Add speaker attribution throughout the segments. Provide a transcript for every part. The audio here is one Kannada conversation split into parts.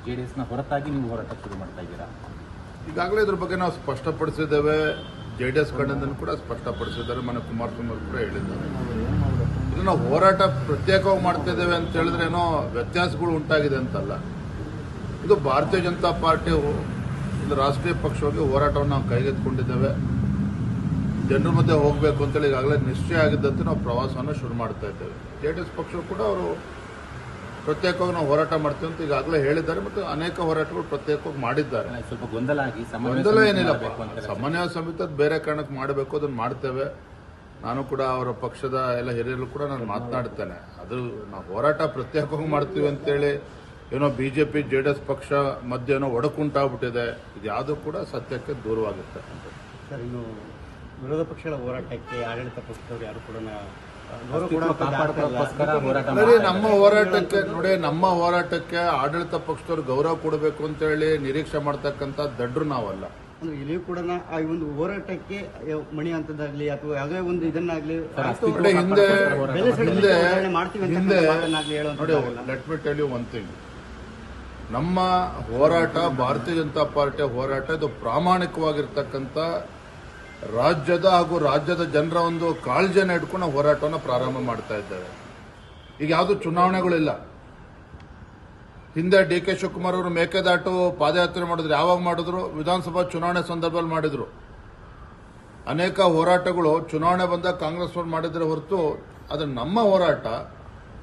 Speaker 1: JDSನ ಹೊರತಾಗಿ ನೀವು ಹೋರಾಟ ಶುರು ಮಾಡ್ತಾ ಇದ್ದೀರಾ?
Speaker 2: ಈಗಾಗಲೇ ಇದ್ರ ಬಗ್ಗೆ ನಾವು ಸ್ಪಷ್ಟಪಡಿಸಿದ್ದೇವೆ. JDS ಕಡೆಯಿಂದ ಕೂಡ ಸ್ಪಷ್ಟಪಡಿಸಿದ್ದಾರೆ. ಮನೆ ಕುಮಾರಸ್ವಾಮಿ ಅವರು ಕೂಡ ಹೇಳಿದ್ದಾರೆ. ಇದು ನಾವು ಹೋರಾಟ ಪ್ರತ್ಯೇಕವಾಗಿ ಮಾಡ್ತಾ ಇದ್ದೇವೆ ಅಂತ ಹೇಳಿದ್ರೆ ಏನೋ ವ್ಯತ್ಯಾಸಗಳು ಉಂಟಾಗಿದೆ ಅಂತಲ್ಲ. ಇದು ಭಾರತೀಯ ಜನತಾ ಪಾರ್ಟಿ ಒಂದು ರಾಷ್ಟ್ರೀಯ ಪಕ್ಷವಾಗಿ ಹೋರಾಟವನ್ನು ನಾವು ಕೈಗೆತ್ತಿಕೊಂಡಿದ್ದೇವೆ. ಜನರ ಮಧ್ಯೆ ಹೋಗಬೇಕು ಅಂತೇಳಿ ಈಗಾಗಲೇ ನಿಶ್ಚಯ ಆಗಿದ್ದಂತೆ ನಾವು ಪ್ರವಾಸವನ್ನು ಶುರು ಮಾಡ್ತಾ ಇದ್ದೇವೆ. JDS ಪಕ್ಷವು ಕೂಡ ಅವರು ಪ್ರತ್ಯೇಕವಾಗಿ ನಾವು ಹೋರಾಟ ಮಾಡ್ತೀವಿ ಅಂತ ಈಗಾಗಲೇ ಹೇಳಿದ್ದಾರೆ ಮತ್ತು ಅನೇಕ ಹೋರಾಟಗಳು ಪ್ರತ್ಯೇಕವಾಗಿ ಮಾಡಿದ್ದಾರೆ.
Speaker 1: ಸ್ವಲ್ಪ ಗೊಂದಲ ಆಗಿ
Speaker 2: ಗೊಂದಲ ಏನಿಲ್ಲಪ್ಪ, ಸಮನ್ವಯ ಸಮಿತಿ ಬೇರೆ ಕಾರಣಕ್ಕೆ ಮಾಡಬೇಕು, ಅದನ್ನು ಮಾಡ್ತೇವೆ. ನಾನು ಕೂಡ ಅವರ ಪಕ್ಷದ ಎಲ್ಲ ಹಿರಿಯರು ಕೂಡ ನಾನು ಮಾತನಾಡ್ತೇನೆ. ಅದು ನಾವು ಹೋರಾಟ ಪ್ರತ್ಯೇಕವಾಗಿ ಮಾಡ್ತೀವಿ ಅಂತೇಳಿ ಏನೋ BJP JDS ಪಕ್ಷ ಮಧ್ಯೆ ಏನೋ ಒಡಕುಂಟಾಗ್ಬಿಟ್ಟಿದೆ. ಇದು ಯಾವುದೂ ಕೂಡ ಸತ್ಯಕ್ಕೆ ದೂರವಾಗುತ್ತೆ.
Speaker 3: ಸರ್, ಇನ್ನು ವಿರೋಧ ಪಕ್ಷಗಳ ಹೋರಾಟಕ್ಕೆ ಆಡಳಿತ ಪಕ್ಷದವರು ಯಾರು ಕೂಡ
Speaker 2: ನಮ್ಮ ಹೋರಾಟಕ್ಕೆ ಆಡಳಿತ ಪಕ್ಷದವರು ಗೌರವ ಕೊಡಬೇಕು ಅಂತ ಹೇಳಿ ನಿರೀಕ್ಷೆ ಮಾಡ್ತಕ್ಕಂಥ ದಡ್ರು ನಾವಲ್ಲ.
Speaker 3: ಇಲ್ಲಿಯೂ ಕೂಡ ಈ ಒಂದು ಹೋರಾಟಕ್ಕೆ ಮಣಿ ಅಂತದಾಗ್ಲಿ ಅಥವಾ ಯಾವುದೇ ಒಂದು ಇದನ್ನಾಗ್ಲಿ
Speaker 2: ಹಿಂದೆ ನೋಡಿ, let me tell you one thing. ನಮ್ಮ ಹೋರಾಟ, ಭಾರತೀಯ ಜನತಾ ಪಾರ್ಟಿಯ ಹೋರಾಟ, ಇದು ಪ್ರಾಮಾಣಿಕವಾಗಿರ್ತಕ್ಕಂಥ ರಾಜ್ಯದ ಹಾಗೂ ರಾಜ್ಯದ ಜನರ ಒಂದು ಕಾಳಜಿಯನ್ನು ಇಟ್ಕೊಂಡು ನಾವು ಹೋರಾಟವನ್ನು ಪ್ರಾರಂಭ ಮಾಡ್ತಾ ಇದ್ದೇವೆ. ಈಗ ಯಾವುದು ಚುನಾವಣೆಗಳಿಲ್ಲ. ಹಿಂದೆ DK ಶಿವಕುಮಾರ್ ಅವರು ಮೇಕೆದಾಟು ಪಾದಯಾತ್ರೆ ಮಾಡಿದ್ರು. ಯಾವಾಗ ಮಾಡಿದ್ರು? ವಿಧಾನಸಭಾ ಚುನಾವಣೆ ಸಂದರ್ಭದಲ್ಲಿ ಮಾಡಿದ್ರು. ಅನೇಕ ಹೋರಾಟಗಳು ಚುನಾವಣೆ ಬಂದಾಗ ಕಾಂಗ್ರೆಸ್ ಅವರು ಮಾಡಿದ್ರೆ ಹೊರತು ಅದು ನಮ್ಮ ಹೋರಾಟ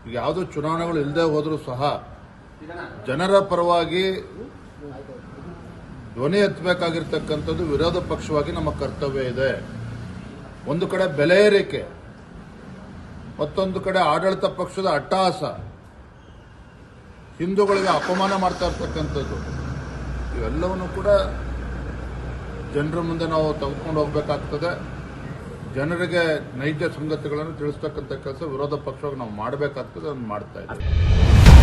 Speaker 2: ಈಗ ಯಾವುದು ಚುನಾವಣೆಗಳು ಇಲ್ಲದೆ ಹೋದರೂ ಸಹ ಜನರ ಪರವಾಗಿ ಧ್ವನಿ ಎತ್ತಬೇಕಾಗಿರ್ತಕ್ಕಂಥದ್ದು ವಿರೋಧ ಪಕ್ಷವಾಗಿ ನಮ್ಮ ಕರ್ತವ್ಯ ಇದೆ. ಒಂದು ಕಡೆ ಬೆಲೆ ಏರಿಕೆ, ಮತ್ತೊಂದು ಕಡೆ ಆಡಳಿತ ಪಕ್ಷದ ಅಟ್ಟಹಾಸ, ಹಿಂದೂಗಳಿಗೆ ಅಪಮಾನ ಮಾಡ್ತಾ ಇರ್ತಕ್ಕಂಥದ್ದು, ಇವೆಲ್ಲವನ್ನು ಕೂಡ ಜನರ ಮುಂದೆ ನಾವು ತೆಗೆದುಕೊಂಡು ಹೋಗಬೇಕಾಗ್ತದೆ. ಜನರಿಗೆ ನೈಜ ಸಂಗತಿಗಳನ್ನು ತಿಳಿಸ್ತಕ್ಕಂಥ ಕೆಲಸ ವಿರೋಧ ಪಕ್ಷವಾಗಿ ನಾವು ಮಾಡಬೇಕಾಗ್ತದೆ. ಅದನ್ನು ಮಾಡ್ತಾ ಇದ್ದೀವಿ.